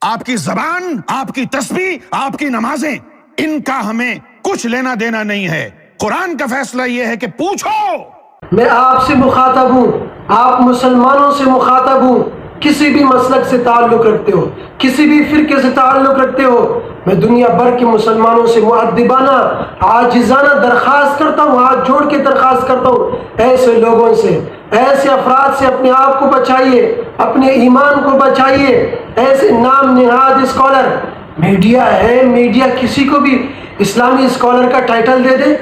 آپ کی زبان، آپ کی تسبیح، آپ کی نمازیں، ان کا ہمیں کچھ لینا دینا نہیں ہے۔ قرآن کا فیصلہ یہ ہے کہ پوچھو۔ میں آپ سے مخاطب ہوں، آپ مسلمانوں سے مخاطب ہوں، کسی بھی مسلک سے تعلق رکھتے ہو، کسی بھی فرقے سے تعلق رکھتے ہو، میں دنیا بھر کے مسلمانوں سے مؤدبانہ عاجزانہ درخواست کرتا ہوں، ہاتھ جوڑ کے درخواست کرتا ہوں، ایسے لوگوں سے، ایسے افراد سے اپنے آپ کو بچائیے، اپنے ایمان کو بچائیے۔ ایسے نام نہاد اسکالر، میڈیا ہے، میڈیا کسی کو بھی اسلامی اسکالر کا ٹائٹل دے دے،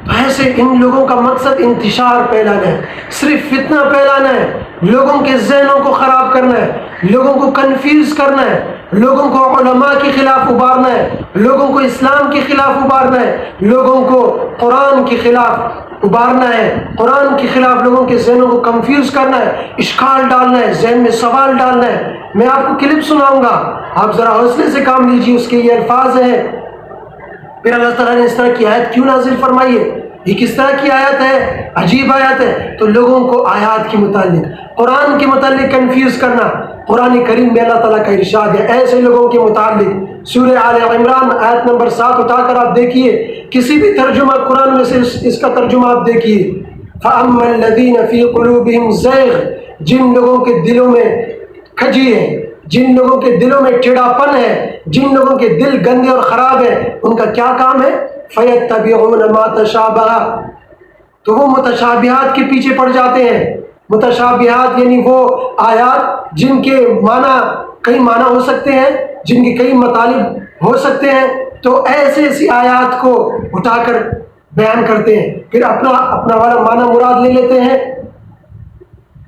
تو ایسے ان لوگوں کا مقصد انتشار پھیلانا ہے، صرف فتنہ پھیلانا ہے، لوگوں کے ذہنوں کو خراب کرنا ہے، لوگوں کو کنفیوز کرنا ہے، لوگوں کو علماء کے خلاف ابھارنا ہے، لوگوں کو اسلام کے خلاف ابھارنا ہے، لوگوں کو قرآن کے خلاف ابھارنا ہے، قرآن کے خلاف لوگوں کے ذہنوں کو کنفیوز کرنا ہے، اشکال ڈالنا ہے، ذہن میں سوال ڈالنا ہے۔ میں آپ کو کلپ سناؤں گا، آپ ذرا حوصلے سے کام لیجیے، اس کے یہ الفاظ ہیں۔ پھر اللہ تعالیٰ نے اس طرح کی آیت کیوں نازل فرمائی ہے، یہ کس طرح کی آیت ہے، عجیب آیت ہے، تو لوگوں کو آیات کے متعلق، قرآن کے متعلق کنفیوز کرنا۔ قرآن کریم میں اللہ تعالیٰ کا ارشاد ہے ایسے لوگوں کے متعلق، سورہ آل عمران آیت نمبر 7 اٹھا کر آپ دیکھیے، کسی بھی ترجمہ قرآن میں سے اس کا ترجمہ آپ دیکھیے۔ فَأَمَّا الَّذِينَ فِي قُلُوبِهِمْ زَيْغٌ، جن لوگوں کے دلوں میں کھجی ہے، جن لوگوں کے دلوں میں ٹیڑھاپن ہے، جن لوگوں کے دل گندے اور خراب ہیں، ان کا کیا کام ہے؟ فَيَتَّبِعُونَ مَا تَشَابَهَ، تو وہ متشابہات کے پیچھے پڑ جاتے ہیں۔ متشابہات یعنی وہ آیات جن کے معنی کئی معنی ہو سکتے ہیں، جن کے کئی مطالب ہو سکتے ہیں، تو ایسی آیات کو اٹھا کر بیان کرتے ہیں، پھر اپنا والا معنی مراد لے لیتے ہیں،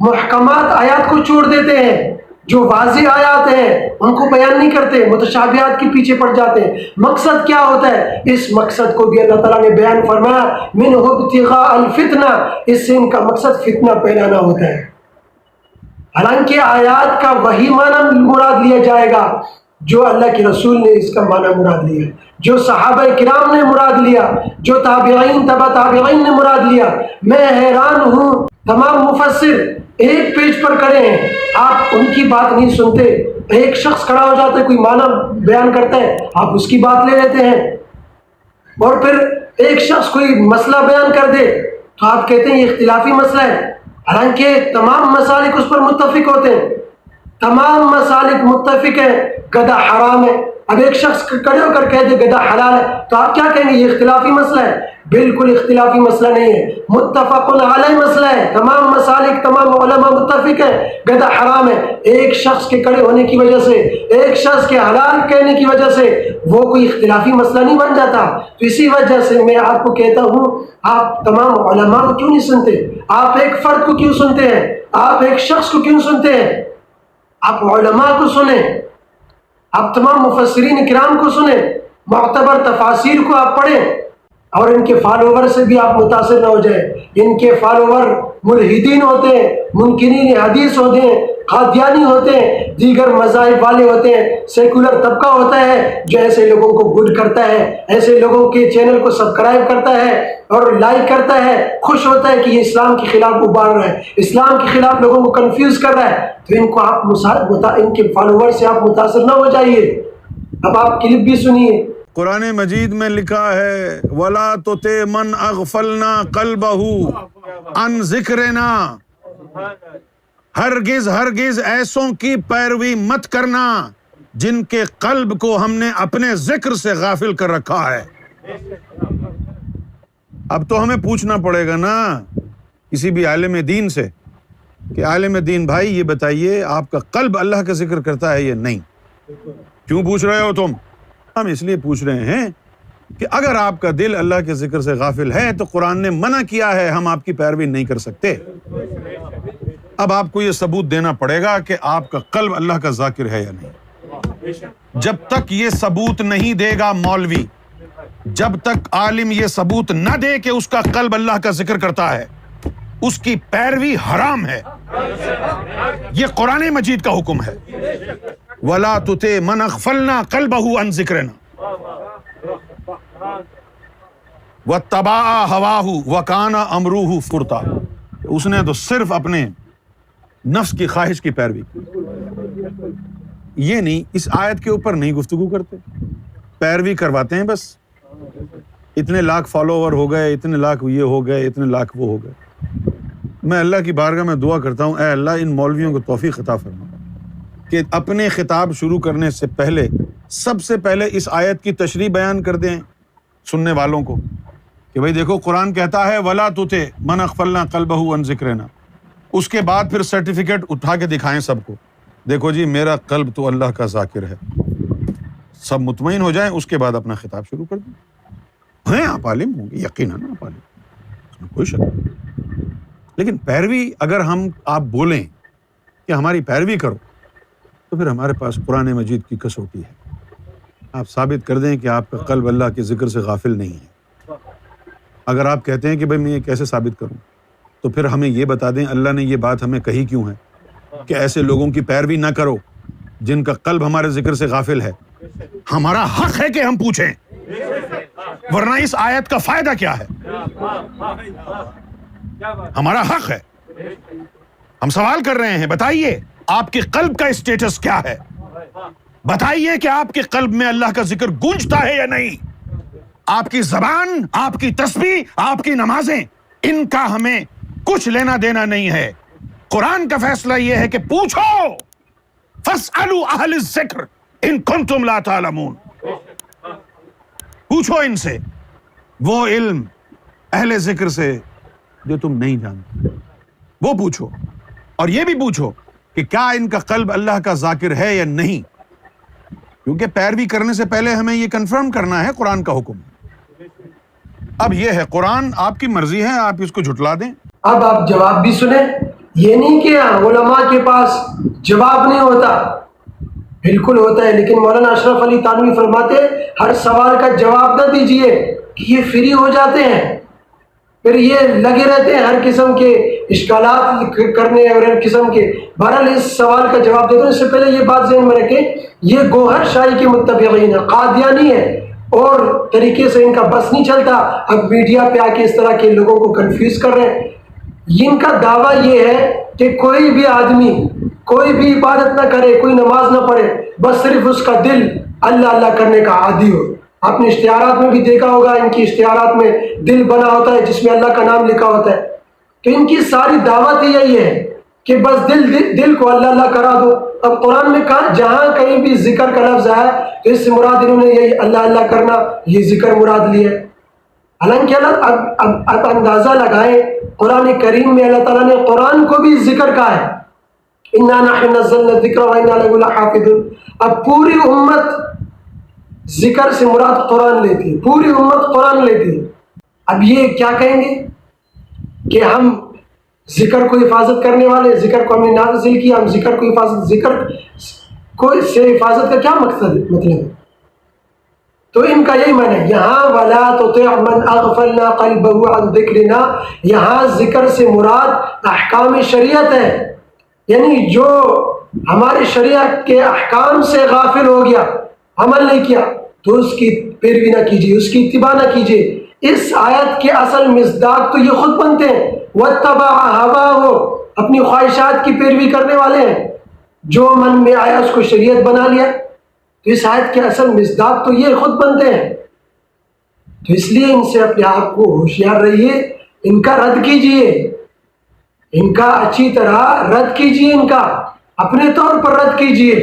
محکمات آیات کو چھوڑ دیتے ہیں، جو واضح آیات ہیں ان کو بیان نہیں کرتے، متشابہات کے پیچھے پڑ جاتے ہیں۔ مقصد کیا ہوتا ہے؟ اس مقصد کو بھی اللہ تعالیٰ نے بیان فرمایا، مِنْهُ ابْتِغَاءَ الْفِتْنَةِ، اس سے ان کا مقصد فتنہ پھیلانا ہوتا ہے۔ حالانکہ آیات کا وہی معنی مراد لیا جائے گا جو اللہ کے رسول نے اس کا معنی مراد لیا، جو صحابہ کرام نے مراد لیا، جو تابعین تبع تابعین نے مراد لیا۔ میں حیران ہوں، تمام مفسر ایک پیج پر کھڑے ہیں، آپ ان کی بات نہیں سنتے، ایک شخص کھڑا ہو جاتا ہے، کوئی معنی بیان کرتا ہے، آپ اس کی بات لے لیتے ہیں، اور پھر ایک شخص کوئی مسئلہ بیان کر دے تو آپ کہتے ہیں یہ اختلافی مسئلہ ہے، حالانکہ تمام مسالک اس پر متفق ہوتے ہیں، تمام مسالک متفق ہیں، گدھا حرام ہے، اب ایک شخص کھڑے ہو کر کہہ دے گدھا حلال ہے، تو آپ کیا کہیں گے؟ یہ اختلافی مسئلہ ہے؟ بالکل اختلافی مسئلہ نہیں ہے، متفق علیہ مسئلہ ہے، تمام مسالک تمام علماء متفق ہیں گدھا حرام ہے۔ ایک شخص کے کھڑے ہونے کی وجہ سے، ایک شخص کے حلال کہنے کی وجہ سے وہ کوئی اختلافی مسئلہ نہیں بن جاتا۔ تو اسی وجہ سے میں آپ کو کہتا ہوں، آپ تمام علماء کو کیوں نہیں سنتے؟ آپ ایک فرد کو کیوں سنتے ہیں؟ آپ ایک شخص کو کیوں سنتے ہیں؟ آپ علماء کو سنیں، آپ تمام مفسرین کرام کو سنیں، معتبر تفاسیر کو آپ پڑھیں، اور ان کے فالوور سے بھی آپ متاثر نہ ہو جائیں۔ ان کے فالوور ملحدین ہوتے ہیں، منکرین حدیث ہوتے ہیں، قادیانی ہوتے ہیں، دیگر مذاہب والے ہوتے ہیں، سیکولر طبقہ ہوتا ہے جو ایسے لوگوں کو گڈ کرتا ہے، ایسے لوگوں کے چینل کو سبسکرائب کرتا ہے اور لائک کرتا ہے، خوش ہوتا ہے کہ یہ اسلام کے خلاف ابھار رہا ہے، اسلام کے خلاف لوگوں کو کنفیوز کر رہا ہے، تو ان کو آپ ان کے فالوور سے آپ متاثر نہ ہو جائیے۔ اب آپ کلپ بھی سنیے۔ قرآن مجید میں لکھا ہے وَلَا تُطِعْ مَنْ أَغْفَلْنَا قَلْبَهُ عَنْ ذِكْرِنَا، ہرگز ایسوں کی پیروی مت کرنا جن کے قلب کو ہم نے اپنے ذکر سے غافل کر رکھا ہے۔ اب تو ہمیں پوچھنا پڑے گا نا کسی بھی عالم دین سے کہ عالم دین بھائی یہ بتائیے آپ کا قلب اللہ کا ذکر کرتا ہے یا نہیں؟ کیوں پوچھ رہے ہو تم؟ ہم اس لیے پوچھ رہے ہیں کہ اگر آپ کا دل اللہ کے ذکر سے غافل ہے تو قرآن نے منع کیا ہے، ہم آپ کی پیروی نہیں کر سکتے۔ اب آپ کو یہ ثبوت دینا پڑے گا کہ آپ کا قلب اللہ کا ذاکر ہے یا نہیں۔ جب تک یہ ثبوت نہیں دے گا مولوی، جب تک عالم یہ ثبوت نہ دے کہ اس کا قلب اللہ کا ذکر کرتا ہے، اس کی پیروی حرام ہے۔ یہ قرآن مجید کا حکم ہے، وَلَا تُطِعْ مَنْ أَغْفَلْنَا قَلْبَهُ عَنْ ذِكْرِنَا وَاتَّبَعَ هَوَاهُ وَكَانَ أَمْرُهُ فُرْطًا، اس نے تو صرف اپنے نفس کی خواہش کی پیروی کی۔ یہ نہیں، اس آیت کے اوپر نہیں گفتگو کرتے، پیروی کرواتے ہیں بس. اتنے لاکھ فالوور ہو گئے، اتنے لاکھ یہ ہو گئے، اتنے لاکھ وہ ہو گئے. میں اللہ کی بارگاہ میں دعا کرتا ہوں، اے اللہ ان مولویوں کو توفیق عطا فرما کہ اپنے خطاب شروع کرنے سے پہلے سب سے پہلے اس آیت کی تشریح بیان کر دیں سننے والوں کو کہ بھئی دیکھو قرآن کہتا ہے وَلَا تُطِعْ مَنْ أَغْفَلْنَا قَلْبَهُ عَنْ ذِكْرِنَا. اس کے بعد پھر سرٹیفکیٹ اٹھا کے دکھائیں سب کو، دیکھو جی میرا قلب تو اللہ کا ذاکر ہے. سب مطمئن ہو جائیں، اس کے بعد اپنا خطاب شروع کر دیں. ہیں آپ عالم ہوں گے، یقیناً آپ عالم، اس میں کوئی شک نہیں. لیکن پیروی اگر آپ بولیں کہ ہماری پیروی کرو، تو پھر ہمارے پاس قرآن مجید کی کسوٹی ہے. آپ ثابت کر دیں کہ آپ کا قلب اللہ کے ذکر سے غافل نہیں ہے. اگر آپ کہتے ہیں کہ بھئی میں یہ کیسے ثابت کروں، تو پھر ہمیں یہ بتا دیں اللہ نے یہ بات ہمیں کہی کیوں ہے کہ ایسے لوگوں کی پیروی نہ کرو جن کا قلب ہمارے ذکر سے غافل ہے. ہمارا حق ہے کہ ہم پوچھیں، ورنہ اس آیت کا فائدہ کیا ہے؟ ہمارا حق ہے، ہم سوال کر رہے ہیں. بتائیے آپ کے قلب کا اسٹیٹس کیا ہے؟ بتائیے کہ آپ کے قلب میں اللہ کا ذکر گونجتا ہے یا نہیں؟ آپ کی زبان، آپ کی تسبیح، آپ کی نمازیں، ان کا ہمیں کچھ لینا دینا نہیں ہے. قرآن کا فیصلہ یہ ہے کہ پوچھو، فاسألوا اہل الذکر ان کنتم لا تعلمون. پوچھو ان سے وہ علم اہل ذکر سے جو تم نہیں جانتے، وہ پوچھو. اور یہ بھی پوچھو کہ کیا ان کا قلب اللہ کا ذاکر ہے یا نہیں، کیونکہ پیروی کرنے سے پہلے ہمیں یہ کنفرم کرنا ہے قرآن کا حکم. اب یہ ہے قرآن آپ کی مرضی ہے، آپ اس کو جھٹلا دیں. اب آپ جواب بھی سنیں. یہ نہیں کہ علماء کے پاس جواب نہیں ہوتا، بالکل ہوتا ہے، لیکن مولانا اشرف علی تھانوی فرماتے ہر سوال کا جواب نہ دیجئے کہ یہ فری ہو جاتے ہیں، پھر یہ لگے رہتے ہیں ہر قسم کے اشکالات کرنے اور ہر قسم کے. بہرحال اس سوال کا جواب دے دو. اس سے پہلے یہ بات ذہن میں رکھیں، یہ گوہر شاہی کے متبعین ہے، قادیانی ہے، اور طریقے سے ان کا بس نہیں چلتا. اب میڈیا پہ آ کے اس طرح کے لوگوں کو کنفیوز کر رہے ہیں. ان کا دعویٰ یہ ہے کہ کوئی بھی آدمی کوئی بھی عبادت نہ کرے، کوئی نماز نہ پڑھے، بس صرف اس کا دل اللہ اللہ کرنے کا عادی ہو. آپ نے اشتہارات میں بھی دیکھا ہوگا، ان کی اشتہارات میں دل بنا ہوتا ہے جس میں اللہ کا نام لکھا ہوتا ہے. تو ان کی ساری دعوت یہی ہے کہ بس دل کو اللہ اللہ کرا دو. اب قرآن میں کہا جہاں کہیں بھی ذکر کا لفظ آیا تو اس سے مراد انہوں نے یہی اللہ اللہ کرنا، یہ ذکر مراد لیا. حالانکہ اب اندازہ لگائیں، قرآن کریم میں اللہ تعالیٰ نے قرآن کو بھی ذکر کہا ہے، اِنَّا نَحْنُ نَزَّلْنَا الذِّكْرَ وَإِنَّا لَهُ لَحَافِظُونَ. اب پوری امت ذکر سے مراد قرآن لیتی ہے، پوری امت قرآن لیتی ہے. اب یہ کیا کہیں گے کہ ہم ذکر کو حفاظت کرنے والے، ذکر کو ہم نے نازل کیا، ہم ذکر کو حفاظت، ذکر کو سے حفاظت کا کیا مطلب ہے؟ تو ان کا یہی معنی ہے یہاں وَلَا تُطِعْ مَنْ أَغْفَلْنَا قَلْبَهُ عَنْ ذِكْرِنَا. یہاں ذکر سے مراد احکام شریعت ہے، یعنی جو ہمارے شریعت کے احکام سے غافل ہو گیا، عمل نہیں کیا، تو اس کی پیروی نہ کیجیے، اس کی اتباع نہ کیجیے. اس آیت کے اصل مصداق تو یہ خود بنتے ہیں، وَاتَّبَعَ هَوَاهُ، اپنی خواہشات کی پیروی کرنے والے ہیں، جو من میں آیا اس کو شریعت بنا لیا. تو اس آیت کے اصل مصداق تو یہ خود بنتے ہیں. تو اس لیے ان سے اپنے آپ کو ہوشیار رہیے، ان کا رد کیجیے، ان کا اچھی طرح رد کیجیے، ان کا اپنے طور پر رد کیجیے.